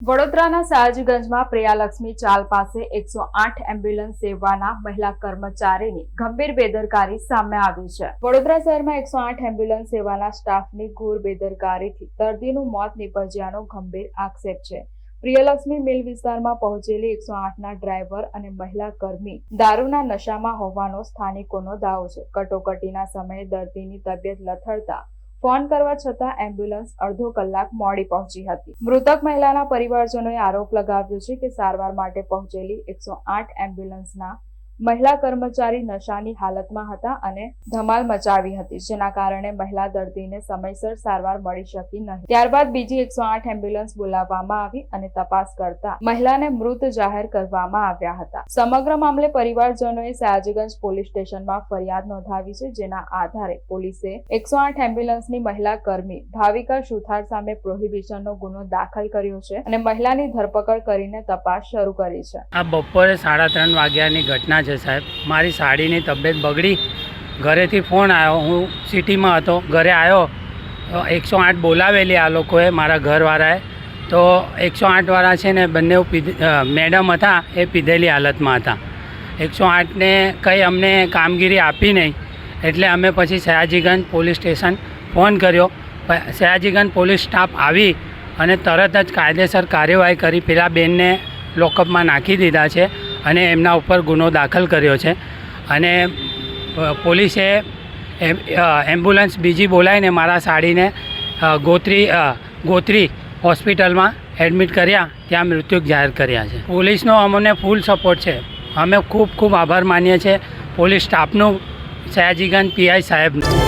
વડોદરાના સયાજીગંજમાં પ્રિયાલક્ષ્મી ચાલ પાસે 108 એમ્બ્યુલન્સ સેવાના મહિલા કર્મચારીની ગંભીર બેદરકારી સામે આવી છે। વડોદરા શહેરમાં 108 એમ્બ્યુલન્સ સેવાના સ્ટાફની ઘોર બેદરકારીથી દર્દીનું મોત નીપજ્યાનો ગંભીર આક્ષેપ છે। પ્રિયલક્ષ્મી મિલ વિસ્તારમાં પહોંચેલી 108ના ડ્રાઈવર અને મહિલા કર્મી દારૂના નશામાં હોવાનો સ્થાનિકોનો દાવો છે। કટોકટીના સમયે દર્દીની તબિયત લથડતા ફોન કરવા છતાં એમ્બ્યુલન્સ અડધો કલાક મોડી પહોંચી હતી। મૃતક મહિલાના પરિવારજનોએ આરોપ લગાવ્યો છે કે સારવાર માટે પહોંચેલી 108 એમ્બ્યુલન્સના મહિલા કર્મચારી નશાની હાલતમાં હતા અને ધમાલ મચાવી હતી, જેના કારણે મહિલા દર્દીને સમયસર સારવાર મળી શકી નહીં। ત્યારબાદ બીજી 108 એમ્બ્યુલન્સ બોલાવવામાં આવી અને તપાસ કરતા મહિલાને મૃત જાહેર કરવામાં આવ્યા હતા। સમગ્ર મામલે પરિવારજનોએ સયાજીગંજ પોલીસ સ્ટેશનમાં ફરિયાદ નોંધાવી છે, જેના આધારે પોલીસે 108 એમ્બ્યુલન્સની મહિલા કર્મી ભાવિકા સુથાર સામે પ્રોહિબિશનનો ગુનો દાખલ કર્યો છે અને મહિલાની ધરપકડ કરીને તપાસ શરૂ કરી છે। આ બપોરે 3:30 વાગ્યાની ઘટના છે સાહેબ। મારી સાડીની તબિયત બગડી, ઘરેથી ફોન આવ્યો, હું સિટીમાં હતો, ઘરે આવ્યો 108 બોલાવેલી આ લોકોએ, મારા ઘરવાળાએ। તો 108વાળા છે ને બંને મેડમ હતા, એ પીધેલી હાલતમાં હતા। 108ને કંઈ અમને કામગીરી આપી નહીં, એટલે અમે પછી સયાજીગંજ પોલીસ સ્ટેશન ફોન કર્યો। સયાજીગંજ પોલીસ સ્ટાફ આવી અને તરત જ કાયદેસર કાર્યવાહી કરી પેલા બેનને લોકઅપમાં નાખી દીધા છે અને એમના ઉપર ગુનો દાખલ કર્યો છે। અને પોલીસે એમ્બ્યુલન્સ બીજી બોલાવીને મારા સાડીને ગોત્રી હોસ્પિટલમાં એડમિટ કર્યા, ત્યાં મૃત્યુ જાહેર કર્યા છે। પોલીસનો અમને ફૂલ સપોર્ટ છે, અમે ખૂબ આભાર માનીએ છીએ પોલીસ સ્ટાફનું, સયાજીગંજ પીઆઈ સાહેબનું।